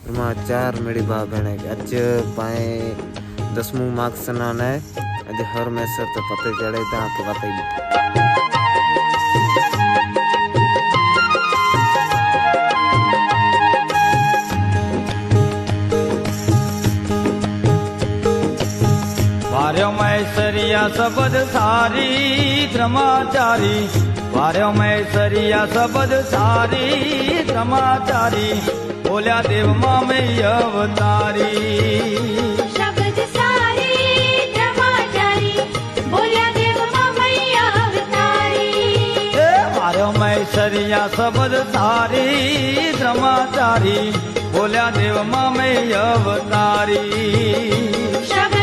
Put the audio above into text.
એમાં 4 मेरी भाव बहने अज पाए 10मू मार्क्स ना ने अज हर मैसर तो पते चढ़े था कि बताई वार्यो मैसरिया सबद सारी ब्रह्मचारी वार्यो मैसरिया सबद सारी ब्रह्मचारी बोल्या देव मामे अवतारी शब्द सारी ब्रह्मचारी बोल्या देव मामे अवतारी वार्यो मैसरिया सबद सारी ब्रह्मचारी बोल्या देव मामे अवतारी शब्द